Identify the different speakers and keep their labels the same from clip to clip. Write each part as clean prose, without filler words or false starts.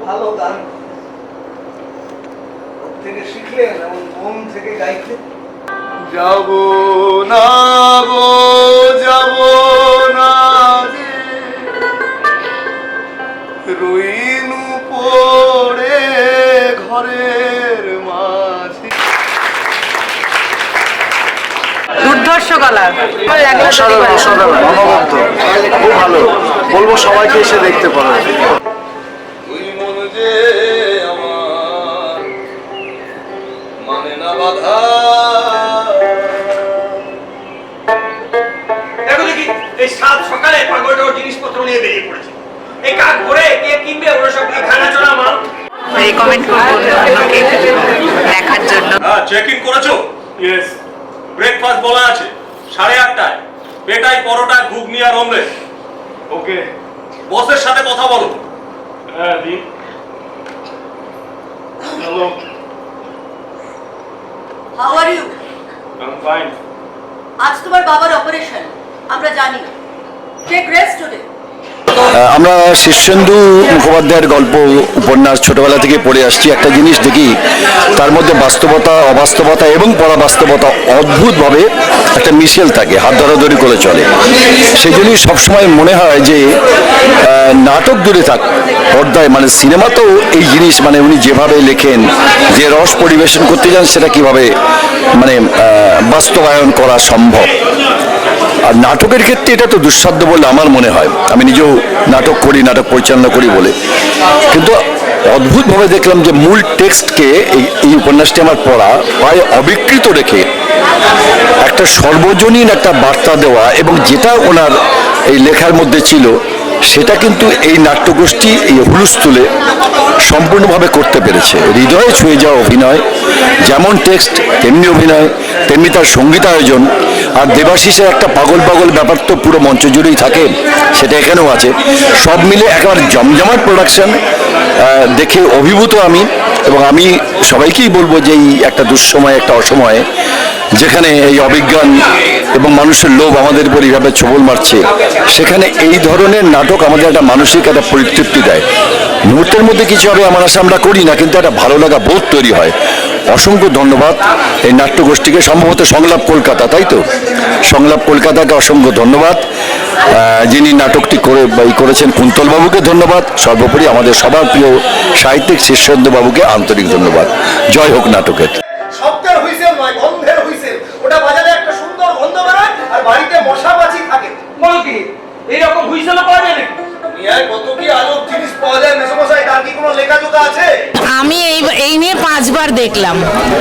Speaker 1: ভালো গান থেকে শিখলেন এবং মন থেকে গাইতেন। যাব না গো যাব না রইনু পড়ে ঘরের মাঝে।
Speaker 2: দুর্ধর্ষ গলা,
Speaker 3: অসাধারণ অসাধারণ অনবদ্য, খুব ভালো। বলবো সবাইকে এসে দেখতে পারো।
Speaker 1: তুই মন যে আমার মানে না বাধা।
Speaker 4: দেখো দেখি এই সাত সকালে পাগলটা জিনিসপত্র নিয়ে বেরিয়ে পড়েছে। এই কাক ভরে কে কিনবে ওরা সব খানা চলা মাল।
Speaker 2: রেকমেন্ড করবো অন্যকে দেখার জন্য।
Speaker 4: হ্যাঁ, চেক ইন করেছো? ইয়েস। ব্রেকফাস্ট বলা আছে 8:30টায়, পেটাই পরোটা, ঘুগনি আর অমলেট। ওকে। বসের সাথে কথা বলো। হ্যাঁ দিন। Hello.
Speaker 5: How are you?
Speaker 4: I'm fine.
Speaker 5: আজ তোমার বাবার অপারেশন, আমরা জানি। Take rest today.
Speaker 3: আমরা শীর্ষেন্দু মুখোপাধ্যায়ের গল্প উপন্যাস ছোটবেলা থেকে পড়ে আসছি। একটা জিনিস দেখি, তার মধ্যে বাস্তবতা, অবাস্তবতা এবং পরাবাস্তবতা অদ্ভুতভাবে একটা মিশেল থাকে, হাত ধরাধরি করে চলে। সেই জন্যই সবসময় মনে হয় যে নাটক দূরে থাক, পর্দায় মানে সিনেমাতেও এই জিনিস মানে উনি যেভাবে লেখেন, যে রস পরিবেশন করতে যান, সেটা কিভাবে মানে বাস্তবায়ন করা সম্ভব। আর নাটকের ক্ষেত্রে এটা তো দুঃসাধ্য বলে আমার মনে হয়। আমি নিজেও নাটক করি, নাটক পরিচালনা করি বলে, কিন্তু অদ্ভুতভাবে দেখলাম যে মূল টেক্সটকে এই উপন্যাসটি আমার পড়া প্রায় অবিকৃত রেখে একটা সর্বজনীন একটা বার্তা দেওয়া, এবং যেটা ওনার এই লেখার মধ্যে ছিল সেটা কিন্তু এই নাট্যগোষ্ঠী এই হুলস্থুলে সম্পূর্ণভাবে করতে পেরেছে। হৃদয়ে ছুঁয়ে যাওয়া অভিনয়, যেমন টেক্সট তেমনি অভিনয়, তেমনি তার সঙ্গীতায়োজন। আর দেবাশিসের একটা পাগল পাগল ব্যাপার তো পুরো মঞ্চ জুড়েই থাকে, সেটা এখানেও আছে। সব মিলে একেবারে জমজমাট প্রোডাকশন দেখে অভিভূত আমি। এবং আমি সবাইকেই বলবো যে এই একটা দুঃসময়, একটা অসময়ে যেখানে এই অবিজ্ঞান এবং মানুষের লোভ আমাদের উপর এইভাবে ছোবল মারছে, সেখানে এই ধরনের নাটক আমাদের একটা মানসিক একটা পরিতৃপ্তি দেয়। মুহূর্তের মধ্যে কিছু হবে আমার আশা আমরা করি না, কিন্তু একটা ভালো লাগা বোধ তৈরি হয়। অসংখ্য ধন্যবাদ এই নাট্যগোষ্ঠীকে। সম্ভবত সংলাপ কলকাতা, তাই তো? সংলাপ কলকাতাকে অসংখ্য ধন্যবাদ। যিনি নাটকটি করেছেন কুন্তলবাবুকে ধন্যবাদ। সর্বোপরি আমাদের সবার প্রিয় সাহিত্যিক শীর্ষেন্দু বাবুকে আন্তরিক ধন্যবাদ। জয় হোক নাটকের।
Speaker 1: শব্দের হুইসেল নয়, গন্ধের হুইসেল। ওটা বাজারে একটা সুন্দর গন্ধ বেরোয়, আর বাড়িতে মশা মাছি থাকে।
Speaker 4: বলো কি এইরকম হুইসেলও পাওয়া যায় নাকি?
Speaker 1: দুনিয়ায় কত কি আজব জিনিস পাওয়া যায় মেসোমশাই, তার কি কোনো লেখাজোখা আছে?
Speaker 2: আমি এই নিয়ে 5 বার দেখলাম।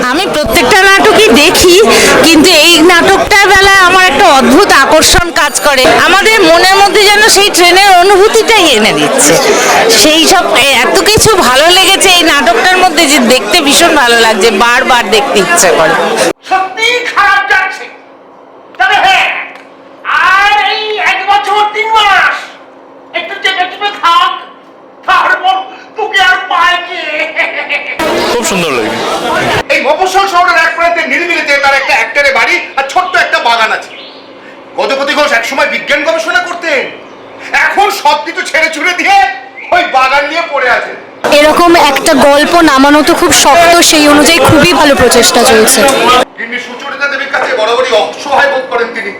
Speaker 2: আমি প্রত্যেকটা নাটকই দেখি, কিন্তু এই নাটকটার বেলায় আমার একটা অদ্ভুত আকর্ষণ কাজ করে। আমাদের মনের মধ্যে যেন সেই ট্রেনের অনুভূতিটাই এনে দিচ্ছে। সেই সব এত কিছু ভালো লেগেছে এই নাটকটার মধ্যে, যে দেখতে ভীষণ ভালো লাগছে, বারবার দেখতে ইচ্ছে করে।
Speaker 4: সত্যি খারাপ যাচ্ছে, তবে হ্যাঁ আর এই 1 বছর 3 মাস একটু চেপে চেপে থাক, তারপর তোকে আর পায় কে।
Speaker 6: খুব সুন্দর লাগে।
Speaker 7: এই মফস্বল শহরের এক প্রান্তে নিরিবিলিতে তার একটা একটারে বাড়ি আর ছোট্ট একটা বাগান আছে। গজপতি ঘোষ একসময় বিজ্ঞান গবেষণা করতেন, এখন সব কিছু ছেড়ে ছুড়ে দিয়ে ওই বাগান নিয়ে পড়ে আছে।
Speaker 8: এরকম একটা গল্প নামানো তো খুব শক্ত, সেই অনুযায়ী খুবই ভালো প্রচেষ্টা চলছে।
Speaker 7: কিন্তু সুচরিতা দেবীর কাছে বরাবরই অসহায় বোধ করেন তিনি।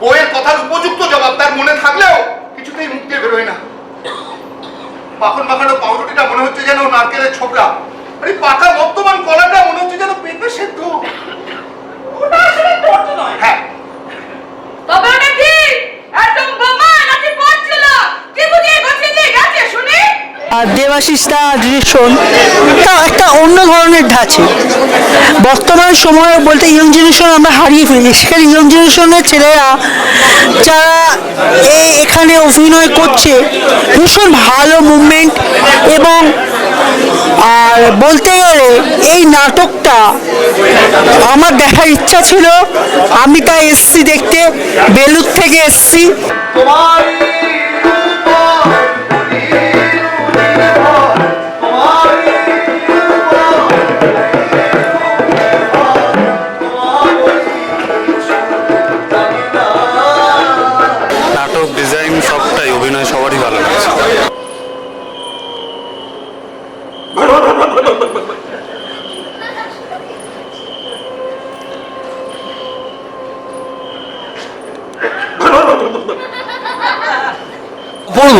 Speaker 7: বইয়ের কথার উপযুক্ত জবাব তার মনে থাকলেও কিছুতেই মুখ দিয়ে বেরোয় না। মাখন মাখানো পাউরুটিটা মনে হচ্ছে যেন নারকেলের ছোকরা, আর এই পাকা বর্তমান কলাটা মনে হচ্ছে যেন পেঁপে সেদ্ধ।
Speaker 4: ওটা আসলে পড়ত নয়।
Speaker 7: হ্যাঁ,
Speaker 5: তবে ওটা কি একদম বোমা নাকি পড়ছিল? কি বুঝিয়ে গছিয়ে গেছে শুনি?
Speaker 9: আর দেবাশিসটা ডিরেকশন একটা অন্য ধরনের ধাঁচে। বর্তমান সময়ে বলতে ইয়ং জেনারেশন আমরা হারিয়ে ফেলেছি। সেখানে ইয়ং জেনারেশনের ছেলেরা যারা এখানে অভিনয় করছে, ভীষণ ভালো মুভমেন্ট। এবং আর বলতে গেলে এই নাটকটা আমার দেখার ইচ্ছা ছিল, আমি তাই এসছি দেখতে, বেলুড় থেকে এসছি।
Speaker 6: নাটক, ডিজাইন সবটাই, অভিনয় সবারই ভালো লাগছে।
Speaker 3: অপূর্ব,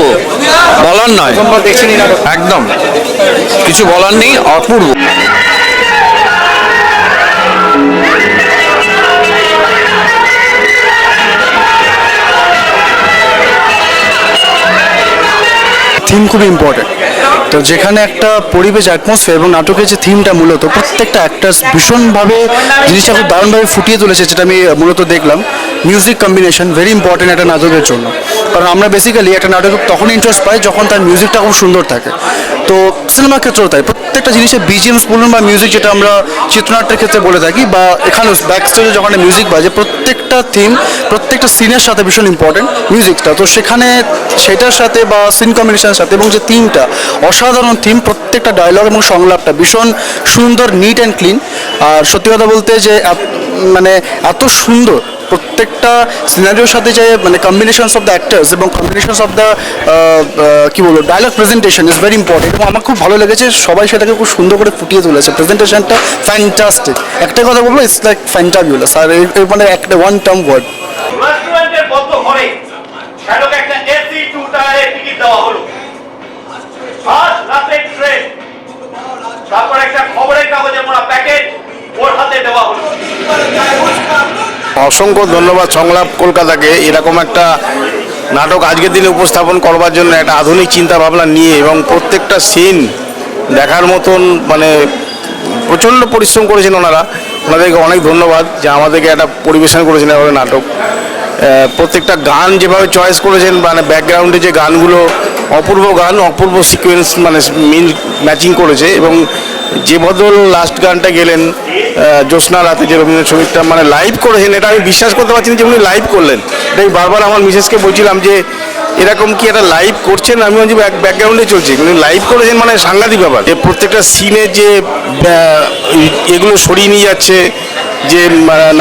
Speaker 3: বলার নয়, একদম কিছু বলার নেই, অপূর্ব।
Speaker 10: থিম খুব ইম্পর্টেন্ট, তো যেখানে একটা পরিবেশ অ্যাটমসফিয়ার এবং নাটকের যে থিমটা মূলত প্রত্যেকটা অ্যাক্টার্স ভীষণভাবে জিনিসটা খুব দারুণভাবে ফুটিয়ে তুলেছে, যেটা আমি মূলত দেখলাম। মিউজিক কম্বিনেশন ভেরি ইম্পর্টেন্ট একটা নাটকের জন্য, কারণ আমরা বেসিক্যালি একটা নাটক তখন ইন্টারেস্ট পাই যখন তার মিউজিকটা খুব সুন্দর থাকে। তো সিনেমার ক্ষেত্রেও তাই, প্রত্যেকটা জিনিসের বিজিএমস বলুন বা মিউজিক, যেটা আমরা চিত্রনাট্যের ক্ষেত্রে বলে থাকি বা এখানেও ব্যাক স্টেজে যখন মিউজিক বাজে, প্রত্যেকটা থিম প্রত্যেকটা সিনের সাথে ভীষণ ইম্পর্টেন্ট মিউজিকটা। তো সেখানে সেটার সাথে বা সিন কম্বিনেশনের সাথে এবং যে থিমটা অসাধারণ থিম, প্রত্যেকটা ডায়লগ এবং সংলাপটা ভীষণ সুন্দর, নিট অ্যান্ড ক্লিন। আর সত্যি কথা বলতে যে মানে এত সুন্দর প্রত্যেকটা সিনারিওর সাথে যে মানে কম্বিনেশনস অফ দ্য অ্যাক্টার্স এবং কম্বিনেশনস অফ দ্য কী বলবো dialogue presentation is very important, এবং আমার খুব ভালো লেগেছে সবাই সেটাকে খুব সুন্দর করে ফুটিয়ে তুলেছে। প্রেজেন্টেশনটা ফ্যান্টাস্টিক, একটা কথা বলবো, ইটস লাইক ফ্যান্টাবিউলাস। আর এই মানে একটা ওয়ান টার্ম ওয়ার্ড।
Speaker 4: রেস্টুরেন্টের বদ্ধ ঘরে শ্যালক একটা এসি 2 টায়ারের টিকিট দেওয়া হলো। আজ রাতে ট্রেন, তারপর একটা খবরের কাগজে মোড়া প্যাকেট ওর হাতে দেওয়া হলো।
Speaker 11: অসংখ্য ধন্যবাদ সংলাপ কলকাতাকে এরকম একটা নাটক আজকের দিনে উপস্থাপন করবার জন্য, একটা আধুনিক চিন্তা ভাবনা নিয়ে, এবং প্রত্যেকটা সিন দেখার মতন, মানে প্রচণ্ড পরিশ্রম করেছেন ওনারা। ওনাদেরকে অনেক ধন্যবাদ যে আমাদেরকে একটা পরিবেশন করেছেন এভাবে নাটক। প্রত্যেকটা গান যেভাবে চয়েস করেছেন, মানে ব্যাকগ্রাউন্ডে যে গানগুলো, অপূর্ব গান, অপূর্ব সিকোয়েন্স, মানে মিল ম্যাচিং করেছে। এবং যে বদল লাস্ট গানটা গেলেন জ্যোৎস্না রাতে, যে রবীন্দ্রসঙ্গীতটা মানে লাইভ করেছেন, এটা আমি বিশ্বাস করতে পারছি না যে উনি লাইভ করলেন। এটাই বারবার আমার মিসেসকে বলছিলাম যে এরকম কি একটা লাইভ করছেন, আমি বলছি ব্যাকগ্রাউন্ডে চলছে, উনি লাইভ করেছেন, মানে সাংঘাতিক ব্যাপার। যে প্রত্যেকটা সিনে যে এগুলো সরিয়ে নিয়ে যাচ্ছে, যে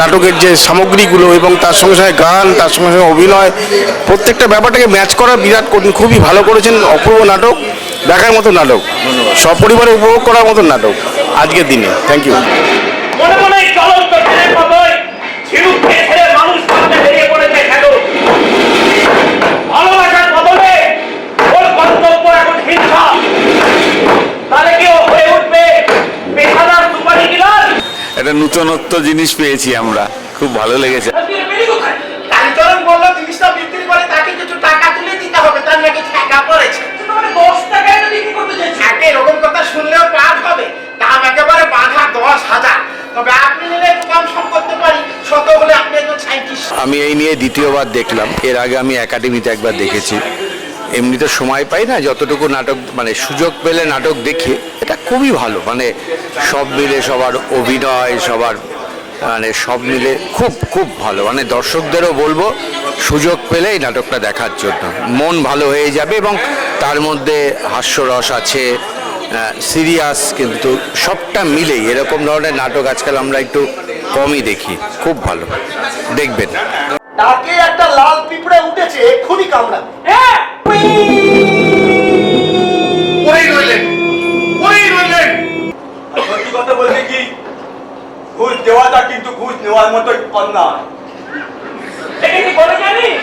Speaker 11: নাটকের যে সামগ্রীগুলো, এবং তার সঙ্গে সঙ্গে গান, তার সঙ্গে সঙ্গে অভিনয়, প্রত্যেকটা ব্যাপারটাকে ম্যাচ করা বিরাট কঠিন। খুবই ভালো করেছেন, অপূর্ব নাটক, দেখার মতো নাটক, সপরিবারে উপভোগ করার মতো নাটক আজকের দিনে। Thank you.
Speaker 4: মনে মনে চলন্ত ট্রেনের মতোই ঝিনুক খেয়ে খেয়ে মানুষ সামনে বেরিয়ে পড়েছে কেন? ভালোবাসার বদলে ওর গন্তব্য এখন হিংসা। তাহলে কেউ হয়ে উঠবে পেশাদার সুপারি কিলার।
Speaker 6: একটা নূতনত্ব জিনিস পেয়েছি আমরা, খুব ভালো লেগেছে।
Speaker 1: কালীচরণ বললো জিনিসটা বিক্রি করে তাকে কিছু টাকা তুলে দিতে হবে, তার নাকি টাকা পড়েছে।
Speaker 4: 10 টাকায় তো বিক্রি করতে চাইছি।
Speaker 1: এরকম কথা শুনলেও পার হবে, দাম একেবারে বাঁধা 10,000। তবে আপনি নিলে একটু কম সম করতে পারি, শত হলে আপনি একজন সাইন্টিস্ট।
Speaker 3: আমি এই নিয়ে দ্বিতীয়বার দেখলাম, এর আগে আমি একাডেমিতে একবার দেখেছি। এমনিতে সময় পাই না, যতটুকু নাটক মানে সুযোগ পেলে নাটক দেখি, এটা খুবই ভালো, মানে সব মিলে সবার অভিনয়, সবার মানে সব মিলে খুব খুব ভালো। মানে দর্শকদেরও বলবো সুযোগ পেলে এই নাটকটা দেখার জন্য, মন ভালো হয়ে যাবে। এবং তার মধ্যে হাস্যরস আছে, সিরিয়াস, কিন্তু সবটা মিলেই এরকম ধরনের নাটক আজকাল আমরা একটু কমই দেখি। খুব ভালো, দেখবেন।
Speaker 1: তাকে একটা লাল পিঁপড়ে উঠেছে, এক্ষুনি কামড়া।
Speaker 7: ওই রইলেন, ওই রইলেন।
Speaker 4: সত্যি কথা বলতে কি, ঘুষ দেওয়াটা কিন্তু ঘুষ নেওয়ার মতোই অন্যায়। এটা কি বলে জানিস?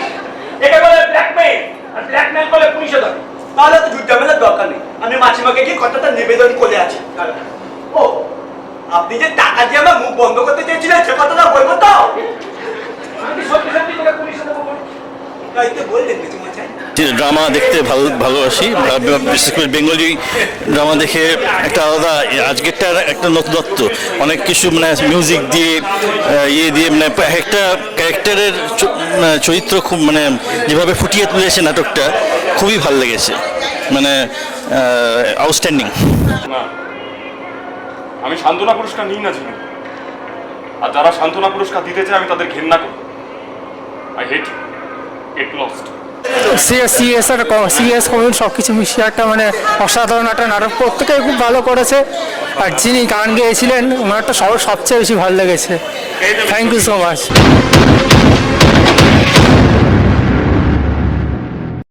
Speaker 4: এটা বলে ব্ল্যাকমেল, আর ব্ল্যাকমেল বলে পুলিশে ধরে। তাহলে তো যুদ্ধ ঝামেলার দরকার নেই, আমি মাসিমাকে গিয়ে কথাটা নিবেদন করে আছি। ও, আপনি যে টাকা দিয়ে আমার মুখ বন্ধ করতে চেয়েছিলেন, সে কথাটা বলবো তো? আমি সত্যি সত্যি তোকে পুলিশে দেবো, তাই তো বললেন কিছু মশাই।
Speaker 6: ড্রামা দেখতে ভালোবাসি, বিশেষ করে বেঙ্গলি ড্রামা দেখে একটা আলাদা, আজকেরটা একটা নতুনত্ব, অনেক কিছু মানে মিউজিক দিয়ে ইয়ে দিয়ে, মানে একটা ক্যারেক্টারের চরিত্র খুব মানে যেভাবে ফুটিয়ে তুলেছে নাটকটা, খুবই ভালো লেগেছে, মানে আউটস্ট্যান্ডিং।
Speaker 12: আমি সান্ত্বনা পুরস্কার নিই না ঝিনু, আর যারা সান্ত্বনা পুরস্কার দিতে চায় আমি তাদের ঘেন্না করি। I hate you, get lost.
Speaker 9: Serious comment সব কিছু মিশিয়ে একটা মানে অসাধারণ একটা নাটক, প্রত্যেকেই খুব ভালো করেছে। আর যিনি গান গেয়েছিলেন ওনারটা সবচেয়ে বেশি ভালো লেগেছে। Thank you so much.